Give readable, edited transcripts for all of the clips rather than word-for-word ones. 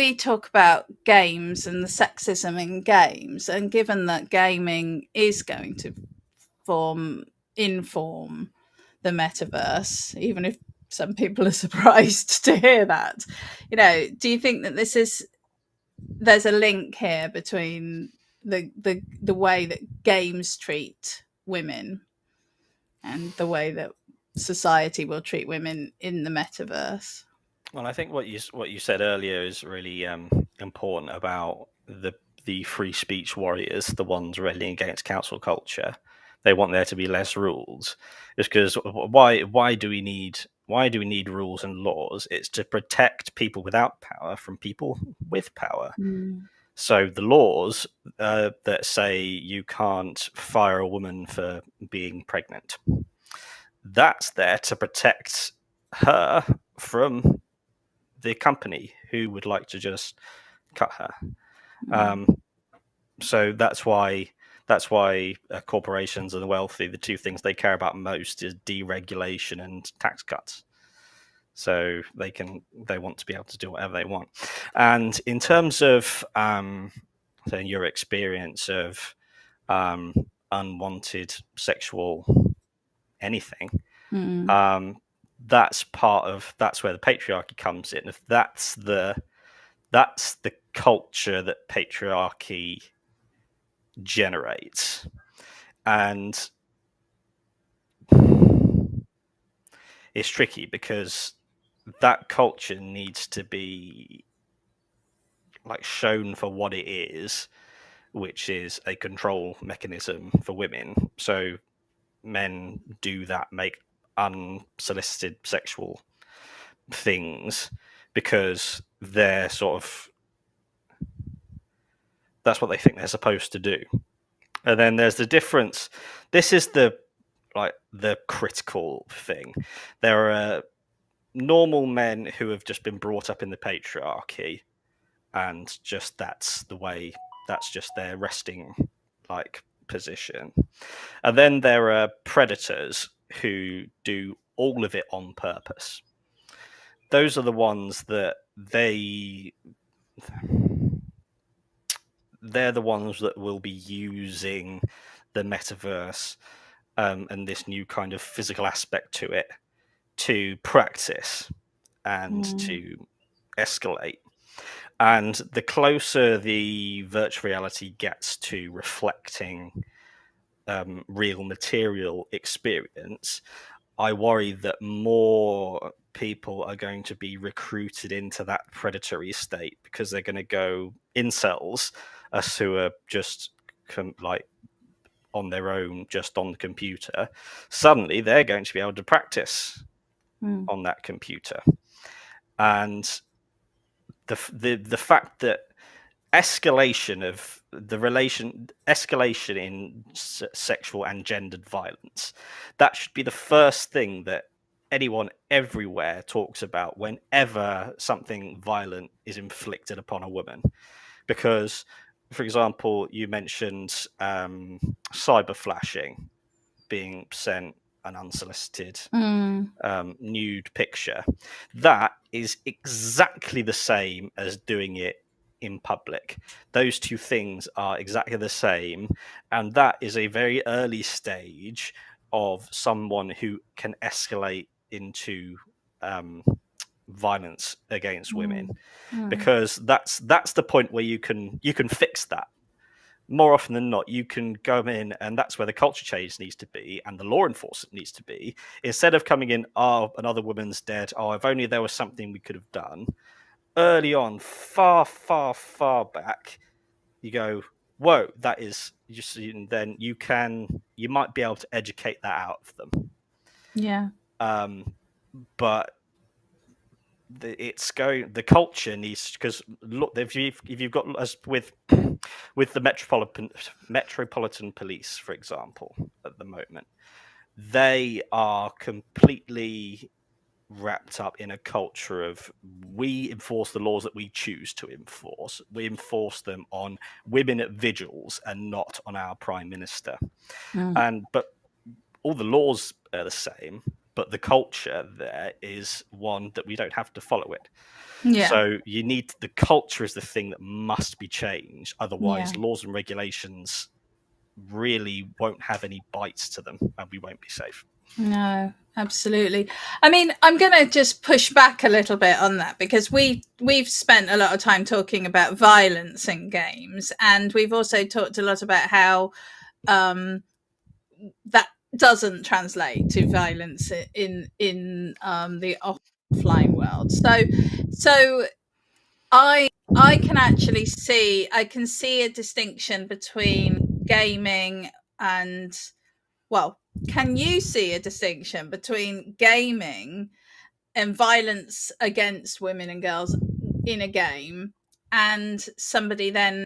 we talk about games and the sexism in games, and given that gaming is going to inform the metaverse, even if some people are surprised to hear that, do you think that there's a link here between the way that games treat women and the way that society will treat women in the metaverse? Well, I think what you said earlier is really important about the free speech warriors, the ones railing against council culture. They want there to be less rules, just because why do we need rules and laws? It's to protect people without power from people with power. So the laws that say you can't fire a woman for being pregnant, that's there to protect her from the company who would like to just cut her. So that's why corporations and the wealthy, the two things they care about most is deregulation and tax cuts. So they want to be able to do whatever they want. And in terms of your experience of unwanted sexual anything, that's where the patriarchy comes in. If that's the culture that patriarchy generates, and it's tricky because that culture needs to be shown for what it is, which is a control mechanism for women. So men do that, make unsolicited sexual things because they're that's what they think they're supposed to do. And then there's the difference. This is the critical thing. There are normal men who have just been brought up in the patriarchy, and just that's just their resting position. And then there are predators who do all of it on purpose. Those are the ones that they're the ones that will be using the metaverse and this new kind of physical aspect to it to practice and to escalate. And the closer the virtual reality gets to reflecting real material experience, I worry that more people are going to be recruited into that predatory state because they're going to go incels, us who are just on their own, just on the computer. Suddenly they're going to be able to practice on that computer. And the fact that escalation in sexual and gendered violence, that should be the first thing that anyone everywhere talks about whenever something violent is inflicted upon a woman. Because, for example, you mentioned cyber flashing, being sent an unsolicited nude picture. That is exactly the same as doing it in public. Those two things are exactly the same, and that is a very early stage of someone who can escalate into violence against women, because that's the point where you can fix that. More often than not, you can go in, and that's where the culture change needs to be, and the law enforcement needs to be. Instead of coming in, oh, another woman's dead, oh, if only there was something we could have done. Early on, far, far, far back, you go, whoa, that is just, and then you might be able to educate that out of them. Yeah. But the culture needs, because look, if you've got, as with the metropolitan police, for example, at the moment, they are completely wrapped up in a culture of, we enforce the laws that we choose to enforce. We enforce them on women at vigils and not on our prime minister. But all the laws are the same. but the culture there is one that we don't have to follow it. Yeah. So you need, the culture is the thing that must be changed. Otherwise, Yeah. laws and regulations really won't have any bites to them, and we won't be safe. No, absolutely. I mean, I'm going to just push back a little bit on that, because we've spent a lot of time talking about violence in games, and we've also talked a lot about how that doesn't translate to violence in the offline world. So I can actually see a distinction between gaming and, well, can you see a distinction between gaming and violence against women and girls in a game, and somebody then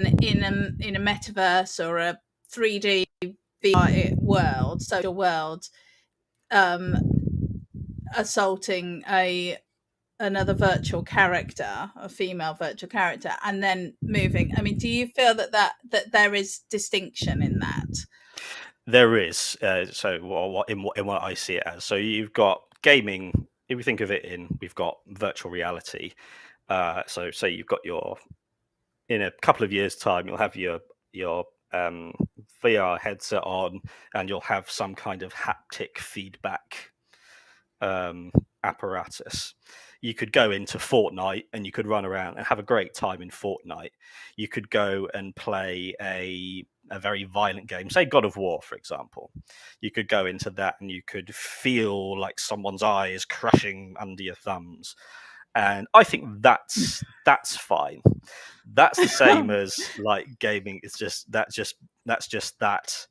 in a metaverse or a 3D VR world, social world, assaulting another virtual character, a female virtual character, and then moving? I mean, do you feel that there is distinction in that? There is. So in what I see it as, so you've got gaming. If we think of it we've got virtual reality. So say you've got in a couple of years' time, you'll have your VR headset on, and you'll have some kind of haptic feedback apparatus. You could go into Fortnite and you could run around and have a great time in Fortnite. You could go and play a very violent game, say God of War, for example. You could go into that and you could feel like someone's eye is crushing under your thumbs. And I think that's fine. That's the same as like gaming. It's just that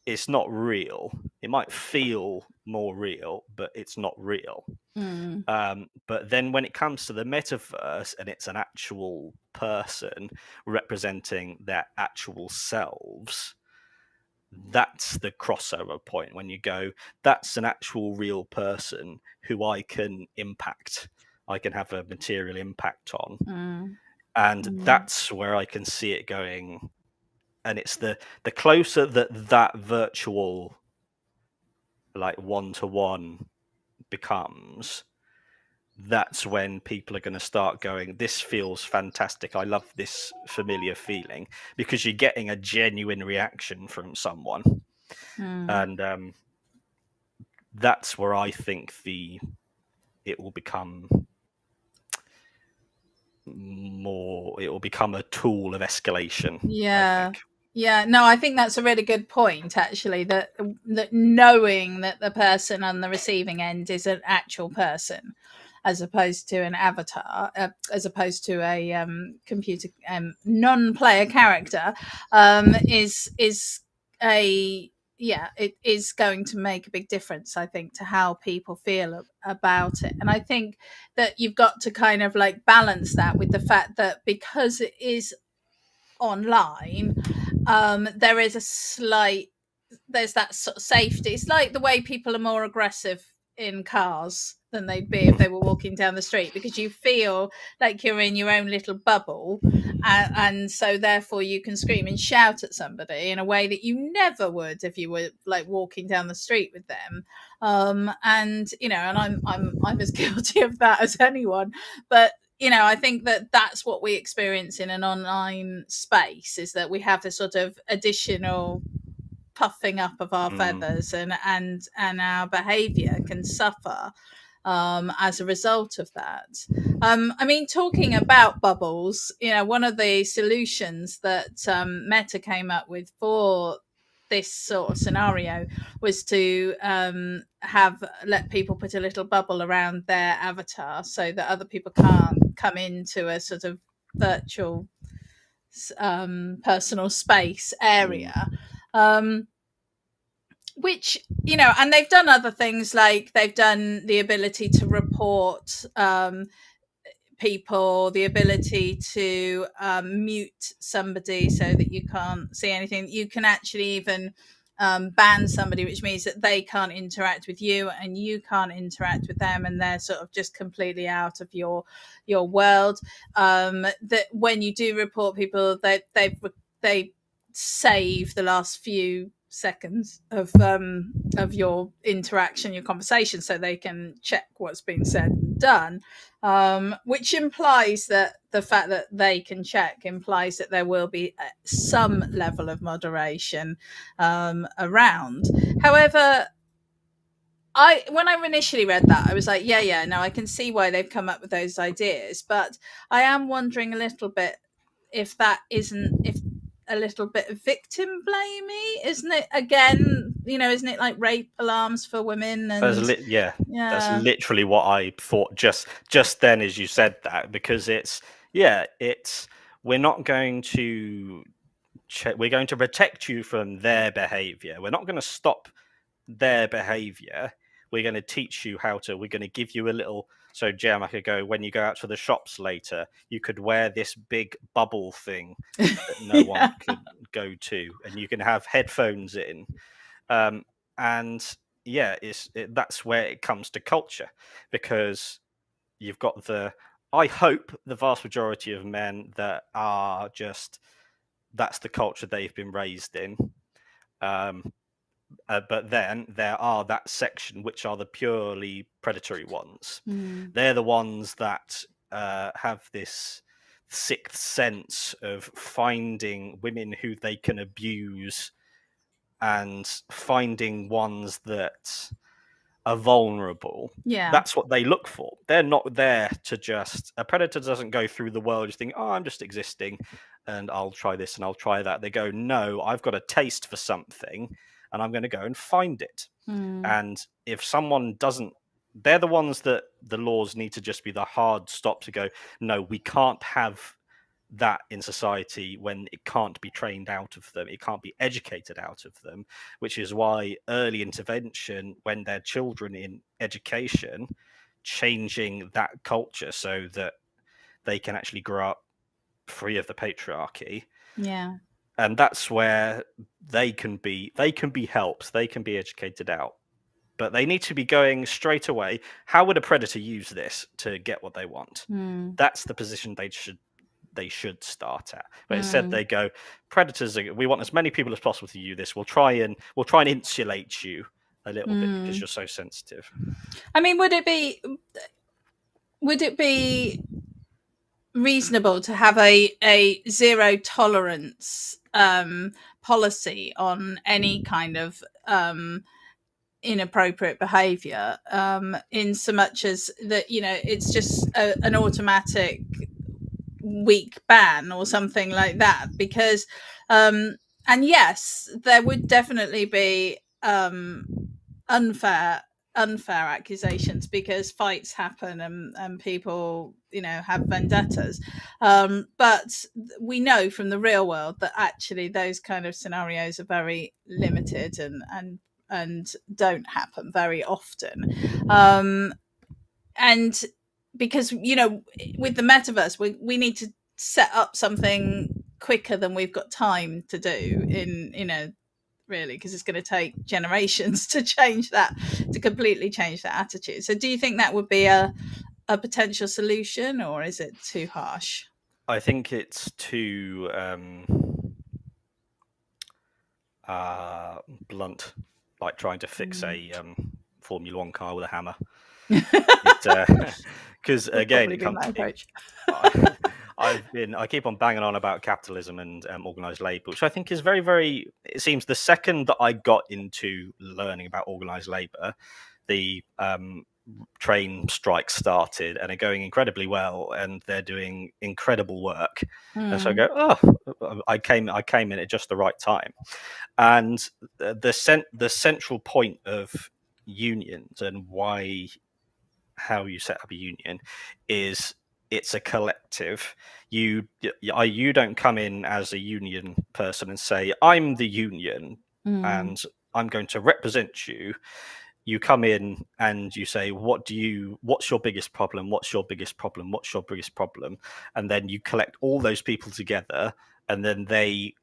it's not real. It might feel more real, but it's not real. But then when it comes to the metaverse and it's an actual person representing their actual selves, that's the crossover point when you go, that's an actual real person who I can impact. I can have a material impact on. And that's where I can see it going. And it's the closer that virtual like one-to-one becomes, that's when people are going to start going, this feels fantastic, I love this familiar feeling, because you're getting a genuine reaction from someone. And that's where I think it will become a tool of escalation. Yeah. Yeah, no, I think that's a really good point, actually, that knowing that the person on the receiving end is an actual person, as opposed to an avatar, as opposed to a computer non-player character, is it is going to make a big difference, I think, to how people feel about it. And I think that you've got to kind of like balance that with the fact that because it is online, there's that sort of safety. It's like the way people are more aggressive in cars than they'd be if they were walking down the street, because you feel like you're in your own little bubble, and so therefore you can scream and shout at somebody in a way that you never would if you were like walking down the street with them. And I'm as guilty of that as anyone, but I think that that's what we experience in an online space, is that we have this sort of additional puffing up of our feathers, and our behavior can suffer as a result of that. I mean, talking about bubbles, one of the solutions that Meta came up with for this sort of scenario was to let people put a little bubble around their avatar so that other people can't come into a sort of virtual personal space area. Which, and they've done other things, like they've done the ability to report people, the ability to mute somebody so that you can't see anything. You can actually even ban somebody, which means that they can't interact with you and you can't interact with them, and they're sort of just completely out of your world. That when you do report people, they save the last few seconds of your interaction, your conversation, so they can check what's been said and done, which implies that the fact that they can check implies that there will be some level of moderation around. However, when I initially read that, I was like, yeah, no, I can see why they've come up with those ideas, but I am wondering a little bit if that isn't if a little bit of victim blamey, isn't it? Again, isn't it like rape alarms for women? And that's literally what I thought just then as you said that, because it's we're not going to we're going to protect you from their behavior. We're not going to stop their behavior. We're going to teach you we're going to give you a little. So, Jem, I could go, when you go out to the shops later, you could wear this big bubble thing that no one could go to, and you can have headphones in. That's where it comes to culture, because you've got I hope the vast majority of men that are that's the culture they've been raised in. But then there are that section which are the purely predatory ones. They're the ones that have this sixth sense of finding women who they can abuse and finding ones that are vulnerable. Yeah. That's what they look for. They're not there to a predator doesn't go through the world just thinking, oh, I'm just existing and I'll try this and I'll try that. They go, no, I've got a taste for something and I'm going to go and find it. And if someone doesn't, they're the ones that the laws need to just be the hard stop to go, no, we can't have that in society when it can't be trained out of them, it can't be educated out of them, which is why early intervention when they're children in education, changing that culture so that they can actually grow up free of the patriarchy. And that's where they can be helped, they can be educated out, but they need to be going straight away, how would a predator use this to get what they want? That's the position they should start at. But instead they go, predators we want as many people as possible to use this. We'll try and insulate you a little bit because you're so sensitive. I mean, would it be reasonable to have a zero tolerance policy on any kind of inappropriate behavior, in so much as that it's just an automatic week ban or something like that? Because and yes, there would definitely be unfair accusations, because fights happen and people have vendettas, but we know from the real world that actually those kind of scenarios are very limited and don't happen very often, and because with the metaverse we need to set up something quicker than we've got time to do in really, because it's going to take generations to completely change that attitude. So do you think that would be a potential solution, or is it too harsh? I think it's too blunt, like trying to fix a Formula One car with a hammer. Because again, it comes. I keep on banging on about capitalism and organized labor, which I think is very, very. It seems the second that I got into learning about organized labor, the train strikes started and are going incredibly well, and they're doing incredible work. And so I go, oh, I came in at just the right time. And the central point of unions and how you set up a union is it's a collective. You don't come in as a union person and say, I'm the union and I'm going to represent you. You come in and you say, what's your biggest problem? What's your biggest problem? What's your biggest problem? And then you collect all those people together, and then they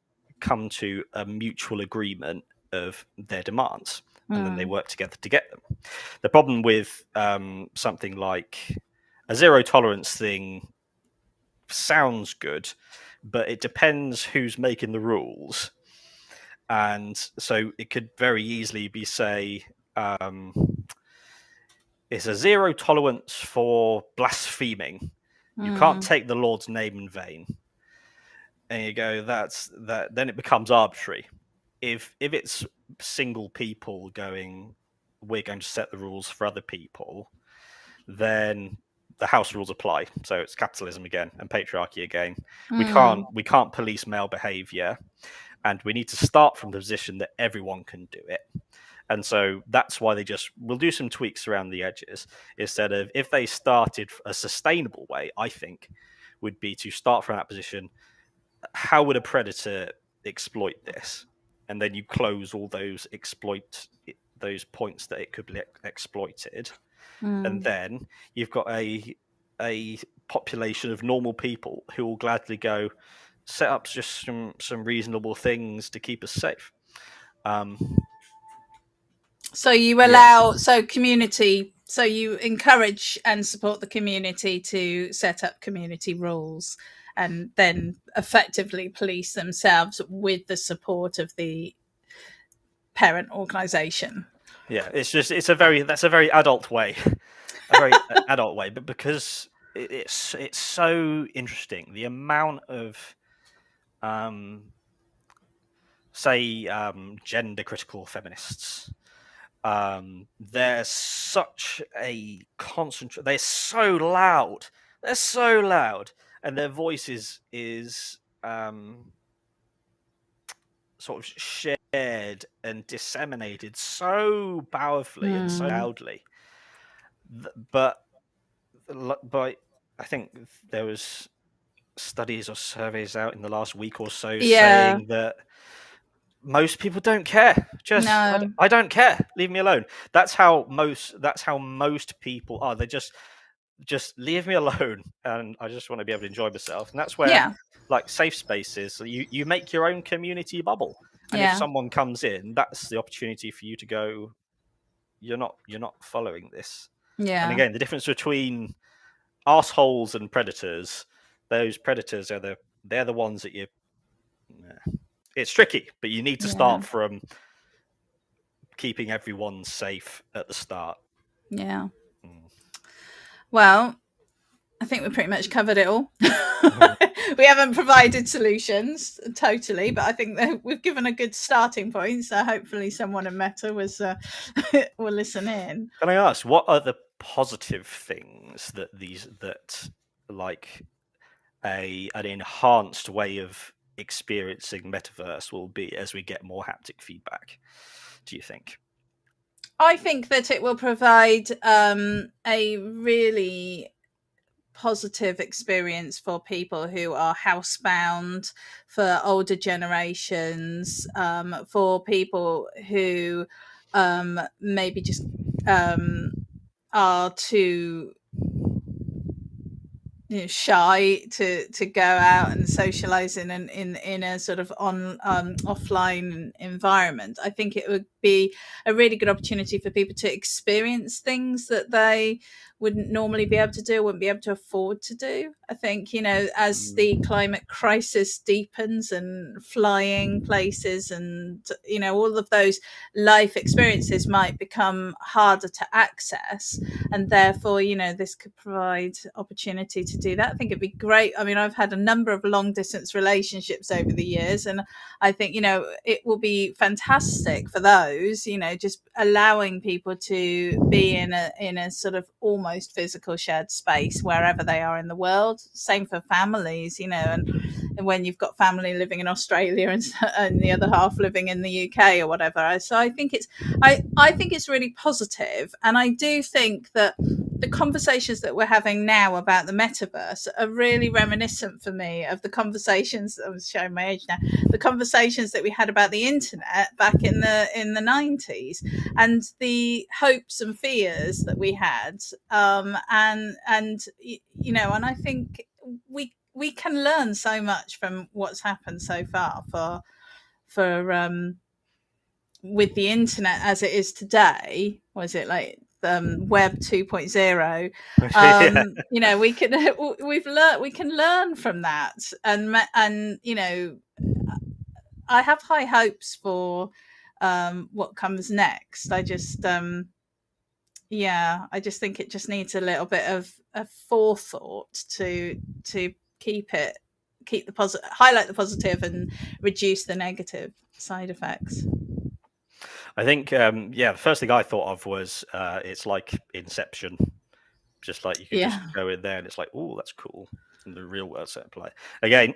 come to a mutual agreement of their demands, and then they work together to get them. The problem with something like a zero tolerance thing sounds good, but it depends who's making the rules. And so it could very easily be, say, it's a zero tolerance for blaspheming. You can't take the Lord's name in vain. And you go, that's that. Then it becomes arbitrary. If it's single people going, we're going to set the rules for other people, then the house rules apply. So it's capitalism again and patriarchy again. We can't police male behavior, and we need to start from the position that everyone can do it. And so that's why we'll do some tweaks around the edges, instead of, if they started a sustainable way, I think, would be to start from that position. How would a predator exploit this? And then you close all those points that it could be exploited. And then you've got a population of normal people who will gladly go set up just some reasonable things to keep us safe. So you allow, community, so you encourage and support the community to set up community rules and then effectively police themselves with the support of the parent organisation. Yeah, that's a very adult way, adult way, but because it's so interesting, the amount of gender critical feminists. There's such a concentrate. They're so loud. And their voice is sort of shared and disseminated so powerfully and so loudly. But I think there was studies or surveys out in the last week or so saying that most people don't care. I don't care. Leave me alone. That's how most people are. They just leave me alone, and I just want to be able to enjoy myself. And that's where like safe spaces. So you make your own community bubble, and if someone comes in, that's the opportunity for you to go, you're not following this. And again, the difference between assholes and predators. Those predators they're the ones that you. It's tricky, but you need to start from keeping everyone safe at the start. Yeah. Well, I think we pretty much covered it all. We haven't provided solutions totally, but I think that we've given a good starting point. So hopefully someone in Meta will listen in. Can I ask, what are the positive things that like an enhanced way of experiencing Metaverse will be as we get more haptic feedback, do you think? I think that it will provide a really positive experience for people who are housebound, for older generations, for people who maybe just are too shy to go out and socialize in a sort of offline environment. I think it would be a really good opportunity for people to experience things that they wouldn't normally be able to do, wouldn't be able to afford to do. I think, as the climate crisis deepens and flying places and, all of those life experiences might become harder to access. And therefore, this could provide opportunity to do that. I think it'd be great. I mean, I've had a number of long distance relationships over the years, and I think, it will be fantastic for those, just allowing people to be in a sort of almost physical shared space wherever they are in the world. Same for families, and when you've got family living in Australia and the other half living in the UK or whatever. So I think it's really positive, and I do think that the conversations that we're having now about the metaverse are really reminiscent for me of the conversations, I'm showing my age now, the conversations that we had about the internet back in the 90s, and the hopes and fears that we had, and I think we can learn so much from what's happened so far for with the internet as it is today. Was it like Web 2.0? We can learn from that, and I have high hopes for what comes next. I just I just think it just needs a little bit of forethought to keep the positive, highlight the positive, and reduce the negative side effects. I think, the first thing I thought of was it's like Inception. Just like you could just go in there and it's like, oh, that's cool. And the real world set play. Again,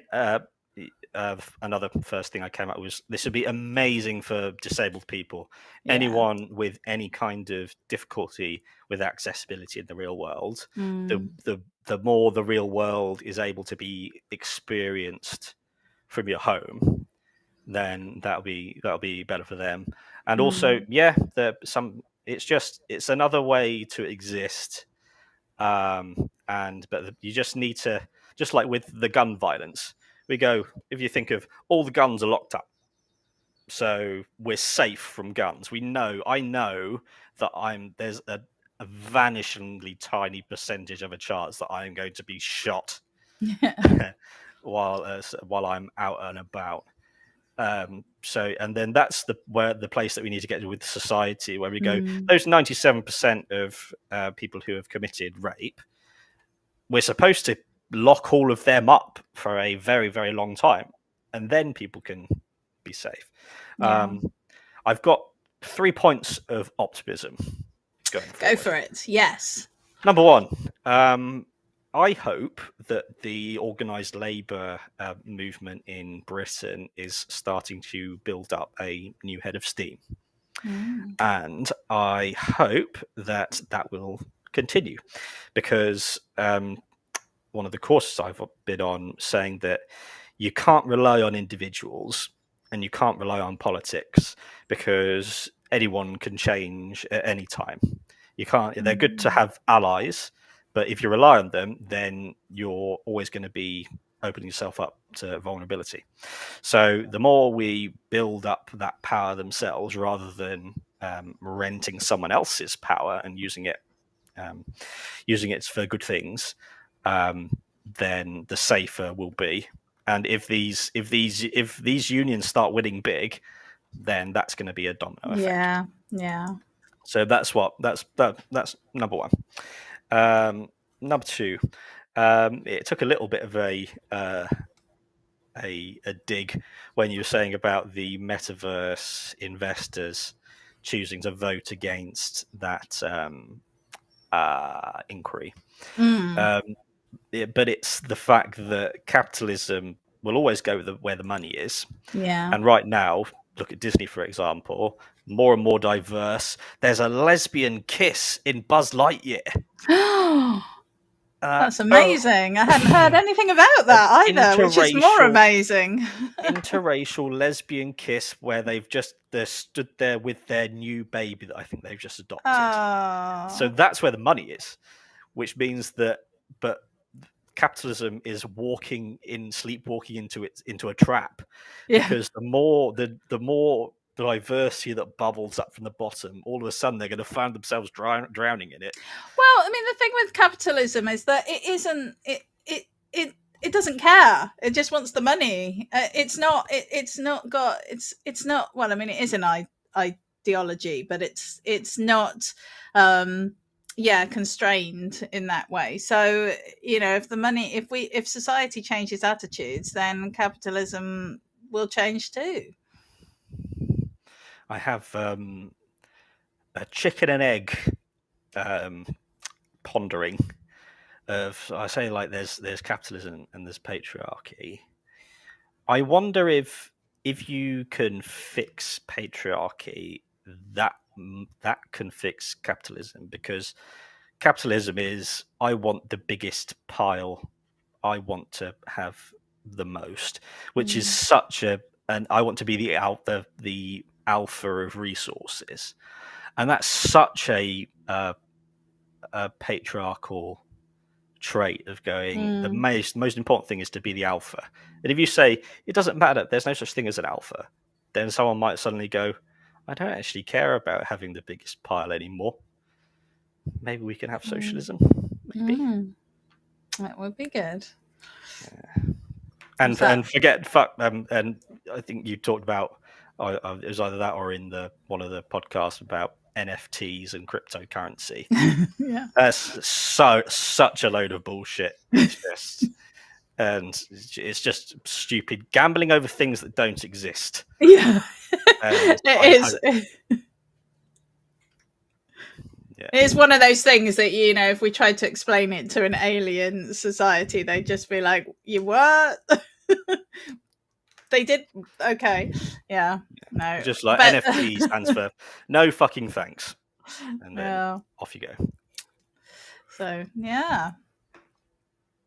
another first thing I came up was this would be amazing for disabled people. Yeah. Anyone with any kind of difficulty with accessibility in the real world, the more the real world is able to be experienced from your home, then that'll be better for them. And also, it's another way to exist. But you just need to, just like with the gun violence, if you think of all the guns are locked up, so we're safe from guns. I know that there's a vanishingly tiny percentage of a chance that I'm going to be shot while I'm out and about. And then that's the place that we need to get to with society, where we go, those 97% of people who have committed rape, we're supposed to lock all of them up for a very, very long time, and then people can be safe. I've got 3 points of optimism going forward. Go for it. Yes. Number one, I hope that the organised labour movement in Britain is starting to build up a new head of steam. And I hope that will continue, because one of the courses I've been on saying that you can't rely on individuals and you can't rely on politics, because anyone can change at any time. You can't. They're good to have allies, but if you rely on them, then you're always going to be opening yourself up to vulnerability. So the more we build up that power themselves, rather than renting someone else's power and using it for good things, then the safer we'll be. And if these unions start winning big, then that's going to be a domino effect. Yeah. So that's number one. Number two, it took a little bit of a dig when you were saying about the metaverse investors choosing to vote against that inquiry. But it's the fact that capitalism will always go where the money is. Yeah. And right now, look at Disney, for example, more and more diverse. There's a lesbian kiss in Buzz Lightyear. That's amazing. I hadn't heard anything about that either, which is more amazing. Interracial lesbian kiss where they're stood there with their new baby that I think they've just adopted. So that's where the money is, which means that, but capitalism is sleepwalking into a trap, because the more diversity that bubbles up from the bottom, all of a sudden they're going to find themselves drowning in it. Well, I mean, the thing with capitalism is that it isn't it doesn't care. It just wants the money. It's not well, I mean, it is an ideology, but it's not constrained in that way. So, if society changes attitudes, then capitalism will change too. I have a chicken and egg pondering of, I say, like there's capitalism and there's patriarchy. I wonder if you can fix patriarchy, that can fix capitalism, because capitalism is, I want the biggest pile, I want to have the most, which is such and I want to be the alpha of resources, and that's such a patriarchal trait of going, the most important thing is to be the alpha. And if you say it doesn't matter, there's no such thing as an alpha, then someone might suddenly go, I don't actually care about having the biggest pile anymore. Maybe we can have socialism. Maybe. That would be good. And forget fuck. And I think you talked about it was either that or in one of the podcasts about NFTs and cryptocurrency. Yeah, that's such a load of bullshit. It's just stupid gambling over things that don't exist. Yeah, it is. Yeah. It's one of those things that, you know, if we tried to explain it to an alien society, they'd just be like, "You what?" They did. Okay. Yeah. No. Just like NFT stands for no fucking thanks. And then off you go. So, yeah.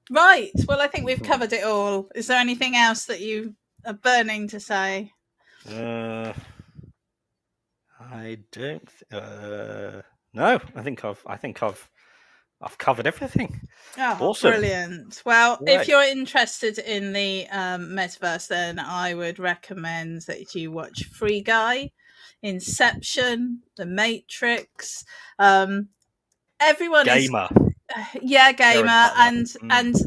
Right. Well, I think we've covered it all. Is there anything else that you are burning to say? I don't. No, I think I've covered everything. Oh, awesome. Brilliant. Well, if you're interested in the metaverse, then I would recommend that you watch Free Guy, Inception, The Matrix. Everyone Gamer. Gamer. And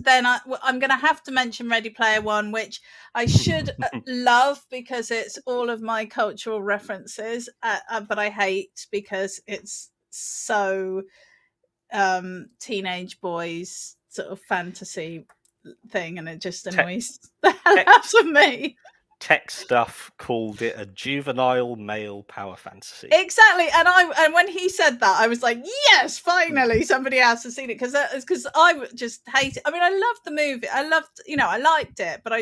then I'm going to have to mention Ready Player One, which I should love because it's all of my cultural references, but I hate because it's so teenage boys sort of fantasy thing, and it just annoys the hell out of me. Tech stuff called it a juvenile male power fantasy. Exactly, and when he said that, I was like, yes, finally somebody else has seen it, because I just hate it. I mean, I loved the movie. I liked it, but I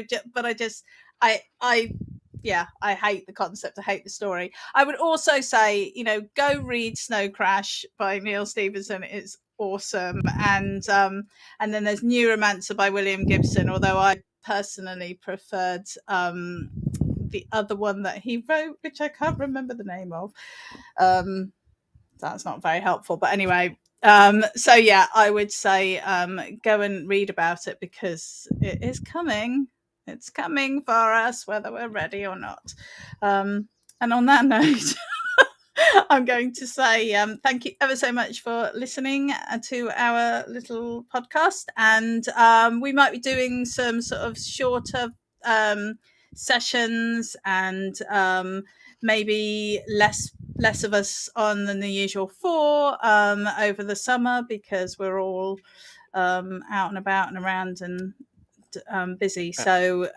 hate the concept. I hate the story. I would also say, go read Snow Crash by Neal Stephenson. It's awesome. And then there's Neuromancer by William Gibson, although I personally preferred the other one that he wrote, which I can't remember the name of. That's not very helpful. But anyway, so yeah, I would say go and read about it, because it is coming. It's coming for us, whether we're ready or not. And on that note, I'm going to say thank you ever so much for listening to our little podcast. And we might be doing some sort of shorter sessions, and maybe less of us on than the usual 4 over the summer, because we're all out and about and around and busy. So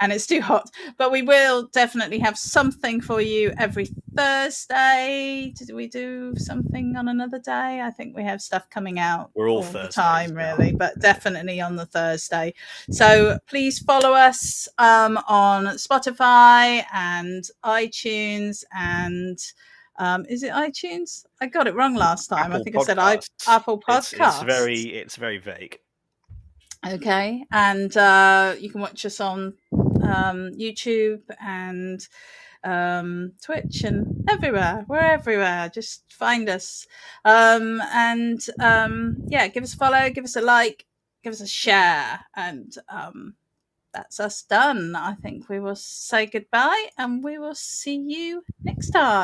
and it's too hot, but we will definitely have something for you every Thursday. Did we do something on another day? I think we have stuff coming out all the time, really, but definitely on the Thursday. So please follow us on Spotify and iTunes, and is it iTunes? I got it wrong last time. I think I said Apple Podcasts. It's very vague. Okay, and you can watch us on YouTube and Twitch and everywhere. We're everywhere. Just find us, and give us a follow, give us a like, give us a share, and that's us done. I think we will say goodbye, and we will see you next time.